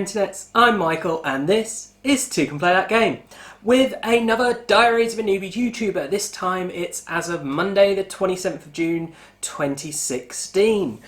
internets, I'm Michael and this is Toucan Play That Game with another Diaries of a Newbie YouTuber. This time it's as of Monday the 27th of June 2016.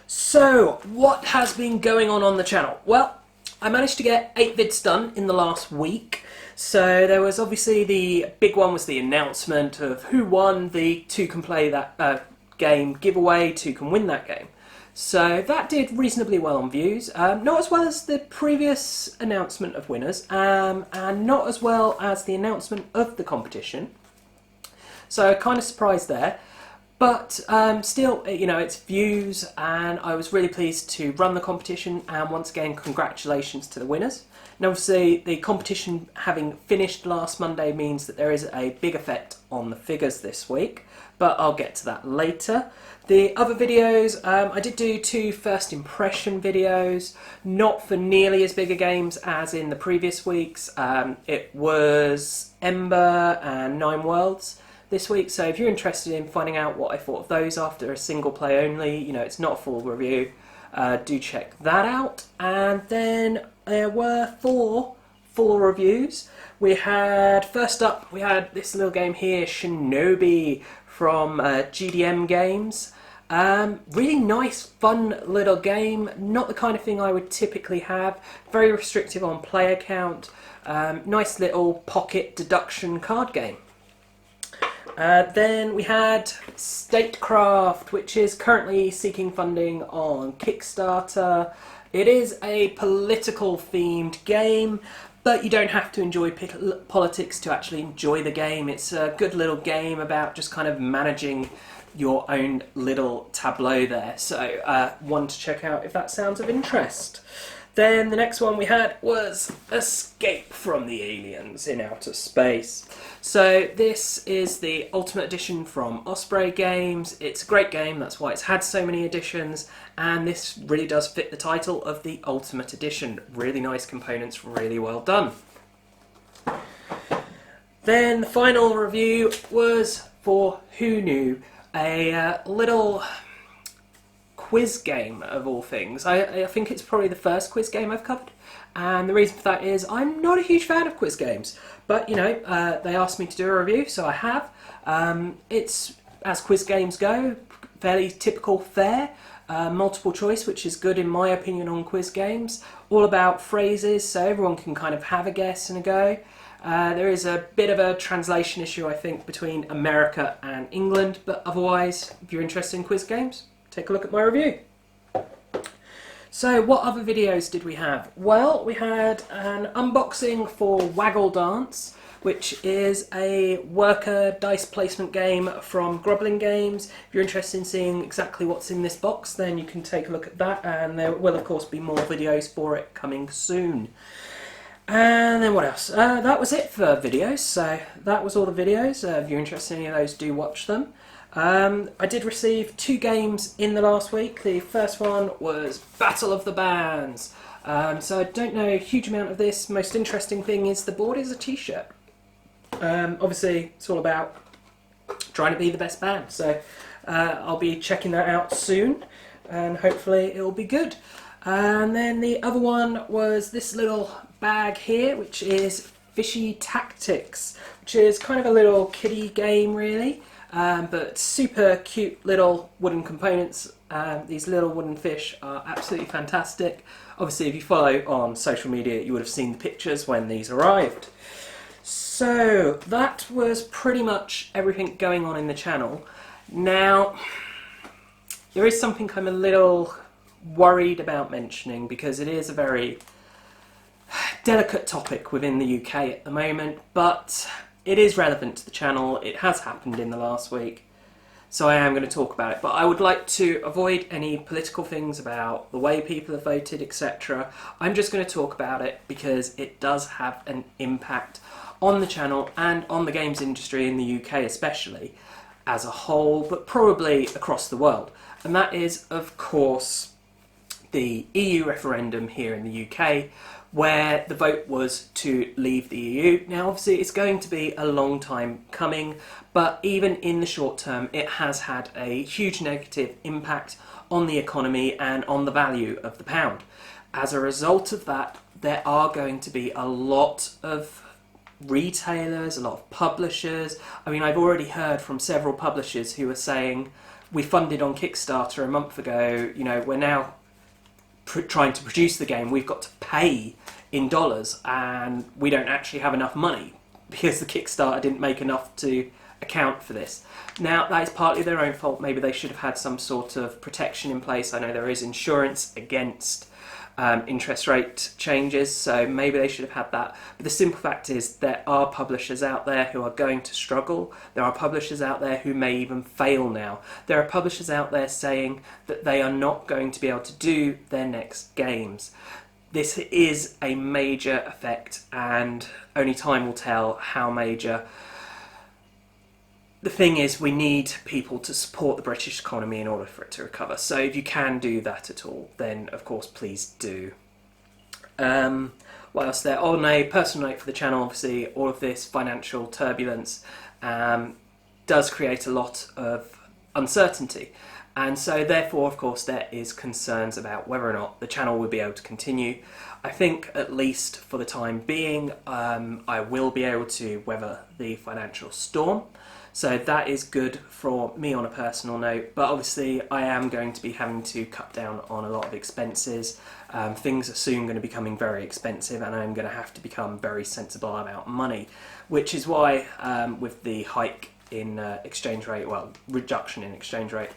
So what has been going on the channel? Well, I managed to get 8 vids done in the last week. So there was obviously the big one was the announcement of who won the Toucan Play That Game giveaway, Toucan Win That Game. So that did reasonably well on views, not as well as the previous announcement of winners, and not as well as the announcement of the competition. So kind of surprised there, but still, you know, it's views, and I was really pleased to run the competition, and once again, congratulations to the winners. And obviously, the competition having finished last Monday means that there is a big effect on the figures this week, but I'll get to that later. The other videos, I did do 2 first impression videos, not for nearly as big a games as in the previous weeks. It was Ember and 9 Worlds this week, so if you're interested in finding out what I thought of those after a single play only, you know, it's not a full review, do check that out. And then there were 4 full reviews. We had, first up, we had this little game here, Newbie from GDM Games. Really nice, fun little game. Not the kind of thing I would typically have. Very restrictive on player count. Nice little pocket deduction card game. Then we had Statecraft, which is currently seeking funding on Kickstarter. It is a political themed game, but you don't have to enjoy politics to actually enjoy the game. It's a good little game about just kind of managing your own little tableau there. So one to check out if that sounds of interest. Then the next one we had was Escape from the Aliens in Outer Space. So this is the Ultimate Edition from Osprey Games. It's a great game, that's why it's had so many editions, and this really does fit the title of the Ultimate Edition. Really nice components, really well done. Then the final review was for Who Knew, a little quiz game of all things. I think it's probably the first quiz game I've covered, and the reason for that is I'm not a huge fan of quiz games, but you know, they asked me to do a review, so I have. It's, as quiz games go, fairly typical fare, multiple choice, which is good in my opinion on quiz games, all about phrases, so everyone can kind of have a guess and a go. There is a bit of a translation issue, I think, between America and England, but otherwise, if you're interested in quiz games, take a look at my review. So what other videos did we have? Well, we had an unboxing for Waggle Dance, which is a worker dice placement game from Grubbling Games. If you're interested in seeing exactly what's in this box, then you can take a look at that, and there will of course be more videos for it coming soon. And then what else? That was it for videos, so that was all the videos. If you're interested in any of those, do watch them. I did receive 2 games in the last week. The first one was Battle of the Bands. So I don't know a huge amount of this. Most interesting thing is the board is a t-shirt. Obviously it's all about trying to be the best band, so I'll be checking that out soon and hopefully it'll be good. And then the other one was this little bag here, which is Fishy Tactics, which is kind of a little kiddie game really, but super cute little wooden components. These little wooden fish are absolutely fantastic. Obviously if you follow on social media you would have seen the pictures when these arrived. So that was pretty much everything going on in the channel. Now there is something I'm a little worried about mentioning, because it is a very delicate topic within the UK at the moment, but it is relevant to the channel. It has happened in the last week, so I am going to talk about it, but I would like to avoid any political things about the way people have voted, etc. I'm just going to talk about it because it does have an impact on the channel and on the games industry in the UK especially as a whole, but probably across the world, and that is of course the EU referendum here in the UK, where the vote was to leave the EU. Now obviously it's going to be a long time coming, but even in the short term it has had a huge negative impact on the economy and on the value of the pound. As a result of that, there are going to be a lot of retailers, a lot of publishers. I mean, I've already heard from several publishers who are saying, we funded on Kickstarter a month ago, you know, we're now trying to produce the game, we've got to pay in dollars and we don't actually have enough money because the Kickstarter didn't make enough to account for this. Now, that is partly their own fault. Maybe they should have had some sort of protection in place. I know there is insurance against interest rate changes, so maybe they should have had that. But the simple fact is there are publishers out there who are going to struggle. There are publishers out there who may even fail now. There are publishers out there saying that they are not going to be able to do their next games. This is a major effect, and only time will tell how major. The thing is, we need people to support the British economy in order for it to recover. So if you can do that at all, then of course please do. What else there? On a personal note for the channel, obviously all of this financial turbulence does create a lot of uncertainty. And so therefore, of course, there is concerns about whether or not the channel will be able to continue. I think, at least for the time being, I will be able to weather the financial storm. So that is good for me on a personal note, but obviously I am going to be having to cut down on a lot of expenses. Things are soon going to be becoming very expensive, and I'm going to have to become very sensible about money, which is why with the hike in exchange rate, well, reduction in exchange rate,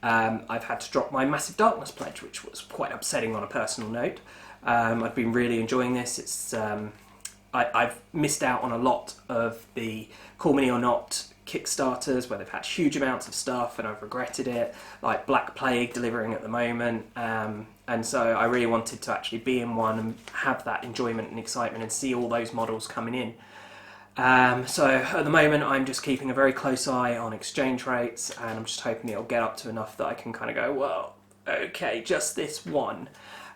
I've had to drop my Massive Darkness pledge, which was quite upsetting on a personal note. I've been really enjoying this. It's I've missed out on a lot of the Call Me or Not Kickstarters where they've had huge amounts of stuff, and I've regretted it, like Black Plague delivering at the moment, and so I really wanted to actually be in one and have that enjoyment and excitement and see all those models coming in. So at the moment I'm just keeping a very close eye on exchange rates, and I'm just hoping it'll get up to enough that I can kind of go, well, okay, just this one.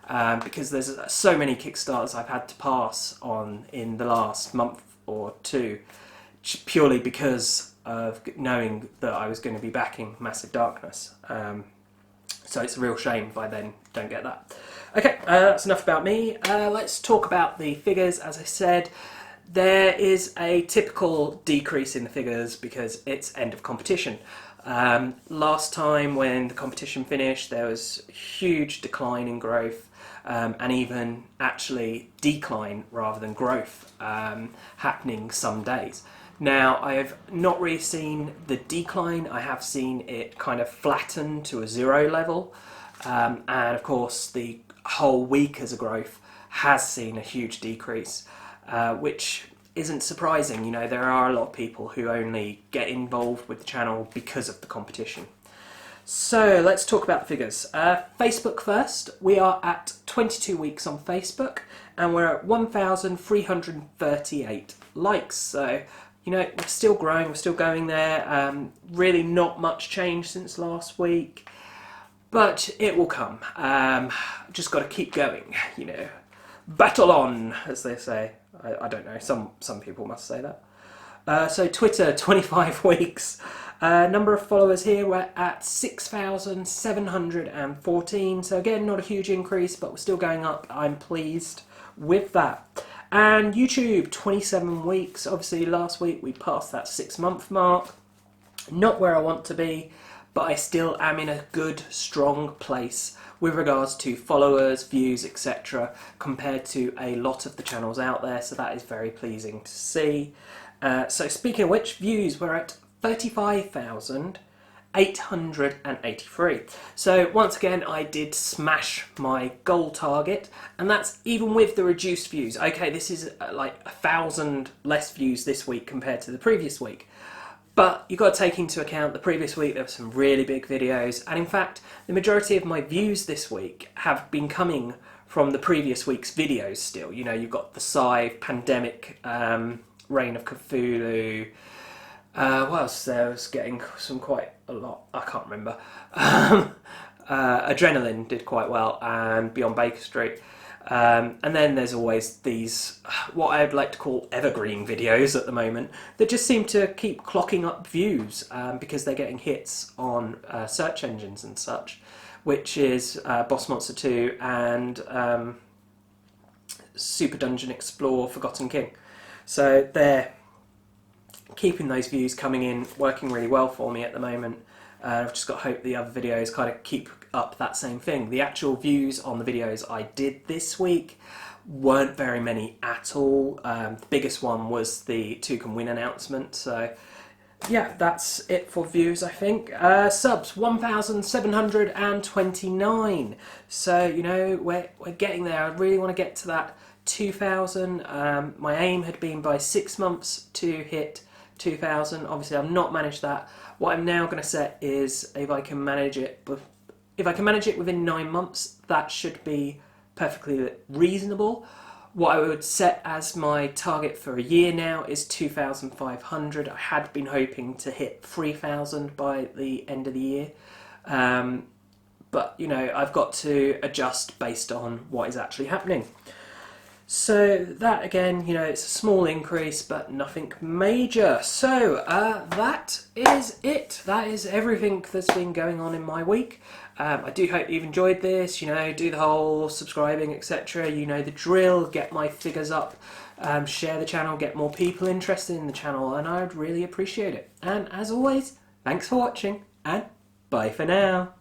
Because there's so many Kickstarters I've had to pass on in the last month or two, purely because of knowing that I was going to be backing Massive Darkness. So it's a real shame if I then don't get that. Okay, that's enough about me. Let's talk about the figures. As I said, there is a typical decrease in the figures because it's end of competition. Last time when the competition finished, there was a huge decline in growth, and even actually decline rather than growth happening some days. Now, I have not really seen the decline. I have seen it kind of flatten to a zero level, and of course the whole week as a growth has seen a huge decrease, which isn't surprising. You know, there are a lot of people who only get involved with the channel because of the competition. So let's talk about the figures. Facebook first. We are at 22 weeks on Facebook, and we're at 1,338 likes. So, you know, we're still growing, we're still going there. Really not much change since last week, but it will come. Just got to keep going, you know. Battle on, as they say. I don't know, some people must say that. So Twitter, 25 weeks. Number of followers here, we're at 6,714. So again, not a huge increase, but we're still going up. I'm pleased with that. And YouTube, 27 weeks. Obviously last week we passed that 6-month mark. Not where I want to be, but I still am in a good, strong place with regards to followers, views, etc. compared to a lot of the channels out there, so that is very pleasing to see. So speaking of which, views, we're at 35,883. So once again, I did smash my goal target, and that's even with the reduced views. Okay, this is like 1,000 less views this week compared to the previous week. But you've got to take into account the previous week there were some really big videos, and in fact the majority of my views this week have been coming from the previous week's videos still. You know, you've got the Scythe, Pandemic, Reign of Cthulhu, what else there was getting some quite a lot, I can't remember. Adrenaline did quite well, and Beyond Baker Street. And then there's always these, what I'd like to call evergreen videos at the moment, that just seem to keep clocking up views because they're getting hits on search engines and such, which is Boss Monster 2 and Super Dungeon Explore Forgotten King. So they're keeping those views coming in, working really well for me at the moment. I've just got to hope the other videos kind of keep up that same thing. The actual views on the videos I did this week weren't very many at all. The biggest one was the Toucan win announcement. So yeah, that's it for views, I think. Subs, 1,729. So, you know, we're getting there. I really want to get to that 2,000. My aim had been by 6 months to hit 2,000. Obviously, I've not managed that. What I'm now going to set is if I can manage it within 9 months, that should be perfectly reasonable. What I would set as my target for a year now is 2,500. I had been hoping to hit 3,000 by the end of the year. But, you know, I've got to adjust based on what is actually happening. So that, again, you know, it's a small increase, but nothing major. So that is it. That is everything that's been going on in my week. I do hope you've enjoyed this. You know, do the whole subscribing, etc. You know the drill. Get my figures up. Share the channel. Get more people interested in the channel, and I'd really appreciate it. And as always, thanks for watching, and bye for now.